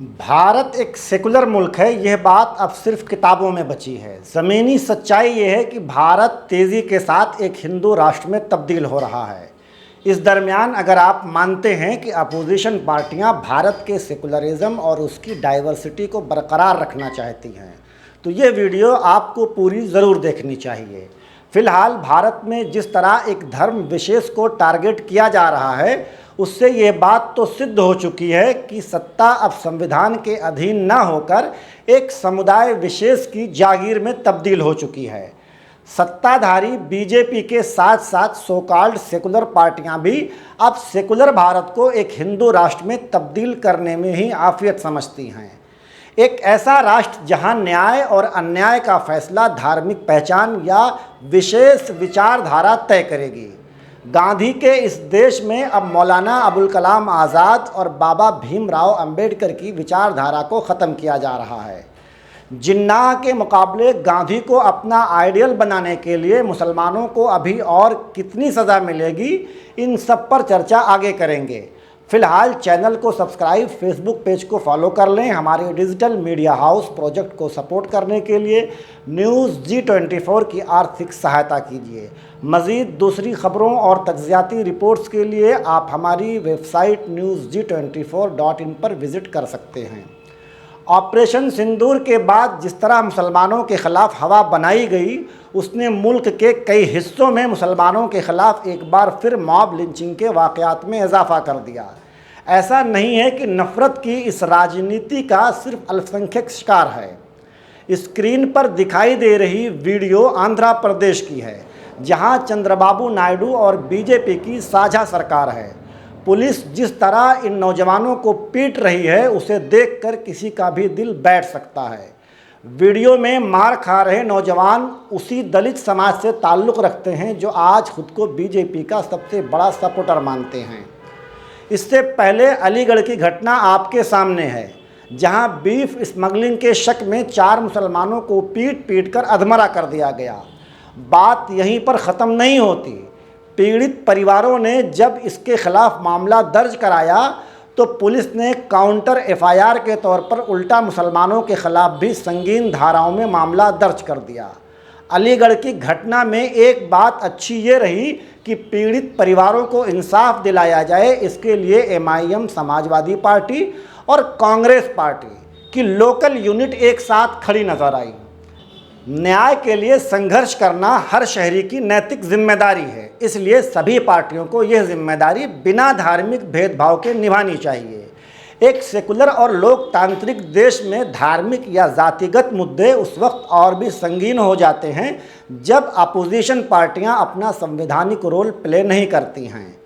भारत एक सेकुलर मुल्क है, यह बात अब सिर्फ किताबों में बची है। ज़मीनी सच्चाई ये है कि भारत तेज़ी के साथ एक हिंदू राष्ट्र में तब्दील हो रहा है। इस दरमियान अगर आप मानते हैं कि अपोजिशन पार्टियां भारत के सेकुलरिज्म और उसकी डाइवर्सिटी को बरकरार रखना चाहती हैं, तो ये वीडियो आपको पूरी ज़रूर देखनी चाहिए। फ़िलहाल भारत में जिस तरह एक धर्म विशेष को टारगेट किया जा रहा है, उससे ये बात तो सिद्ध हो चुकी है कि सत्ता अब संविधान के अधीन न होकर एक समुदाय विशेष की जागीर में तब्दील हो चुकी है। सत्ताधारी बीजेपी के साथ साथ सो कॉल्ड सेकुलर पार्टियां भी अब सेकुलर भारत को एक हिंदू राष्ट्र में तब्दील करने में ही आफियत समझती हैं। एक ऐसा राष्ट्र जहां न्याय और अन्याय का फैसला धार्मिक पहचान या विशेष विचारधारा तय करेगी। गांधी के इस देश में अब मौलाना अबुल कलाम आज़ाद और बाबा भीमराव अंबेडकर की विचारधारा को ख़त्म किया जा रहा है। जिन्नाह के मुकाबले गांधी को अपना आइडियल बनाने के लिए मुसलमानों को अभी और कितनी सज़ा मिलेगी, इन सब पर चर्चा आगे करेंगे। फ़िलहाल चैनल को सब्सक्राइब, फेसबुक पेज को फॉलो कर लें। हमारे डिजिटल मीडिया हाउस प्रोजेक्ट को सपोर्ट करने के लिए न्यूज़ G24 की आर्थिक सहायता कीजिए। मज़ीद दूसरी खबरों और तज्ज़ियाती रिपोर्ट्स के लिए आप हमारी वेबसाइट newsg24.in पर विज़िट कर सकते हैं। ऑपरेशन सिंदूर के बाद जिस तरह मुसलमानों के ख़िलाफ़ हवा बनाई गई, उसने मुल्क के कई हिस्सों में मुसलमानों के ख़िलाफ़ एक बार फिर मॉब लिंचिंग के वाक़यात में इजाफ़ा कर दिया। ऐसा नहीं है कि नफ़रत की इस राजनीति का सिर्फ अल्पसंख्यक शिकार है। स्क्रीन पर दिखाई दे रही वीडियो आंध्र प्रदेश की है, जहां चंद्रबाबू नायडू और बीजेपी की साझा सरकार है। पुलिस जिस तरह इन नौजवानों को पीट रही है, उसे देखकर किसी का भी दिल बैठ सकता है। वीडियो में मार खा रहे नौजवान उसी दलित समाज से ताल्लुक़ रखते हैं जो आज खुद को बीजेपी का सबसे बड़ा सपोर्टर मानते हैं। इससे पहले अलीगढ़ की घटना आपके सामने है, जहां बीफ स्मगलिंग के शक में 4 मुसलमानों को पीट पीट कर अधमरा कर दिया गया। बात यहीं पर ख़त्म नहीं होती। पीड़ित परिवारों ने जब इसके खिलाफ मामला दर्ज कराया तो पुलिस ने काउंटर FIR के तौर पर उल्टा मुसलमानों के खिलाफ भी संगीन धाराओं में मामला दर्ज कर दिया। अलीगढ़ की घटना में एक बात अच्छी ये रही कि पीड़ित परिवारों को इंसाफ दिलाया जाए, इसके लिए MIM समाजवादी पार्टी और कांग्रेस पार्टी की लोकल यूनिट एक साथ खड़ी नजर आई। न्याय के लिए संघर्ष करना हर शहरी की नैतिक जिम्मेदारी है, इसलिए सभी पार्टियों को यह जिम्मेदारी बिना धार्मिक भेदभाव के निभानी चाहिए। एक सेकुलर और लोकतांत्रिक देश में धार्मिक या जातिगत मुद्दे उस वक्त और भी संगीन हो जाते हैं जब अपोजिशन पार्टियां अपना संवैधानिक रोल प्ले नहीं करती हैं।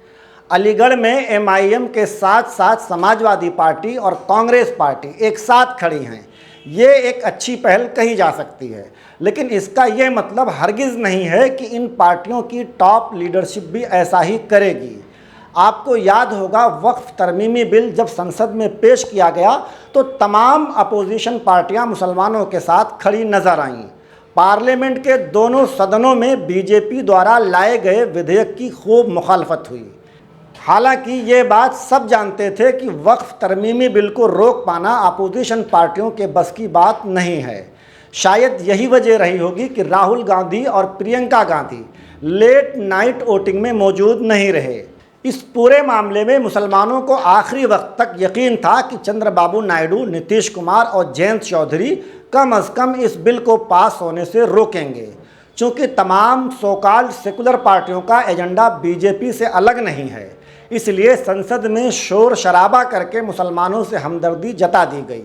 अलीगढ़ में MIM के साथ साथ समाजवादी पार्टी और कांग्रेस पार्टी एक साथ खड़ी हैं। ये एक अच्छी पहल कही जा सकती है, लेकिन इसका ये मतलब हरगिज़ नहीं है कि इन पार्टियों की टॉप लीडरशिप भी ऐसा ही करेगी। आपको याद होगा, वक्फ तरमीमी बिल जब संसद में पेश किया गया तो तमाम अपोजिशन पार्टियां मुसलमानों के साथ खड़ी नजर आईं। पार्लियामेंट के दोनों सदनों में बीजेपी द्वारा लाए गए विधेयक की खूब मुखालफत हुई। हालांकि ये बात सब जानते थे कि वक्फ तरमीमी बिल को रोक पाना अपोजिशन पार्टियों के बस की बात नहीं है। शायद यही वजह रही होगी कि राहुल गांधी और Priyanka Gandhi late night voting में मौजूद नहीं रहे। इस पूरे मामले में मुसलमानों को आखिरी वक्त तक यकीन था कि चंद्रबाबू नायडू, नीतीश कुमार और जयंत चौधरी कम अज़ कम इस बिल को पास होने से रोकेंगे। चूँकि तमाम सो कॉल्ड सेकुलर पार्टियों का एजेंडा बीजेपी से अलग नहीं है, इसलिए संसद में शोर शराबा करके मुसलमानों से हमदर्दी जता दी गई।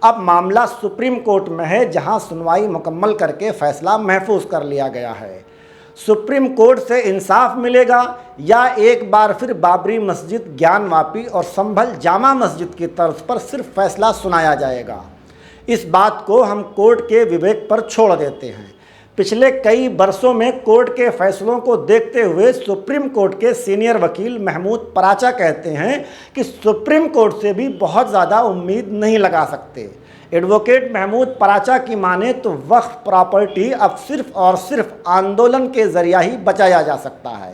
अब मामला सुप्रीम कोर्ट में है, जहां सुनवाई मुकम्मल करके फैसला महफूज कर लिया गया है। सुप्रीम कोर्ट से इंसाफ मिलेगा या एक बार फिर बाबरी मस्जिद, ज्ञानवापी और संभल जामा मस्जिद की तर्ज पर सिर्फ फैसला सुनाया जाएगा, इस बात को हम कोर्ट के विवेक पर छोड़ देते हैं। पिछले कई बरसों में कोर्ट के फैसलों को देखते हुए सुप्रीम कोर्ट के सीनियर वकील महमूद पराचा कहते हैं कि सुप्रीम कोर्ट से भी बहुत ज़्यादा उम्मीद नहीं लगा सकते। एडवोकेट महमूद पराचा की माने तो वक्फ प्रॉपर्टी अब सिर्फ और सिर्फ आंदोलन के ज़रिया ही बचाया जा सकता है।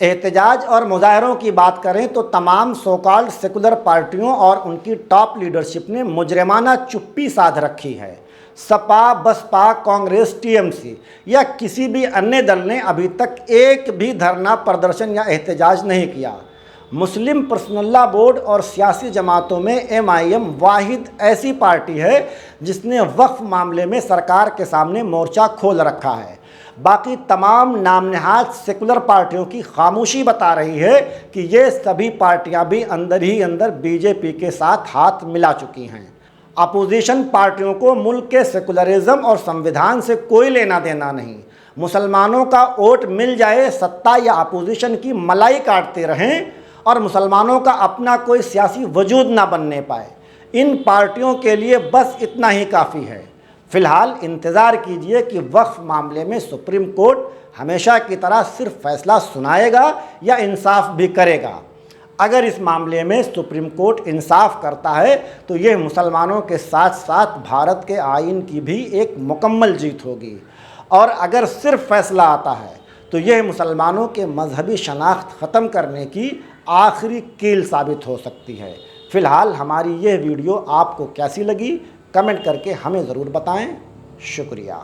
एहतजाज और मुजाहरों की बात करें तो तमाम सो कॉल्ड सेकुलर पार्टियों और उनकी टॉप लीडरशिप ने मुजरिमाना चुप्पी साध रखी है। सपा, बसपा, कांग्रेस, टीएमसी या किसी भी अन्य दल ने अभी तक एक भी धरना, प्रदर्शन या एहतजाज नहीं किया। मुस्लिम पर्सनल लॉ बोर्ड और सियासी जमातों में एमआईएम वाहिद ऐसी पार्टी है जिसने वक्फ मामले में सरकार के सामने मोर्चा खोल रखा है। बाकी तमाम नामनहाद सेकुलर पार्टियों की खामोशी बता रही है कि ये सभी पार्टियां भी अंदर ही अंदर बीजेपी के साथ हाथ मिला चुकी हैं। अपोजिशन पार्टियों को मुल्क के सेकुलरिज्म और संविधान से कोई लेना देना नहीं। मुसलमानों का वोट मिल जाए, सत्ता या अपोजिशन की मलाई काटते रहें और मुसलमानों का अपना कोई सियासी वजूद ना बनने पाए। इन पार्टियों के लिए बस इतना ही काफ़ी है। फिलहाल इंतज़ार कीजिए कि वक्फ मामले में सुप्रीम कोर्ट हमेशा की तरह सिर्फ फैसला सुनाएगा या इंसाफ भी करेगा। अगर इस मामले में सुप्रीम कोर्ट इंसाफ करता है तो यह मुसलमानों के साथ साथ भारत के आईन की भी एक मुकम्मल जीत होगी, और अगर सिर्फ फैसला आता है तो यह मुसलमानों के मजहबी शनाख्त ख़त्म करने की आखिरी कील साबित हो सकती है। फ़िलहाल हमारी यह वीडियो आपको कैसी लगी, कमेंट करके हमें ज़रूर बताएं। शुक्रिया।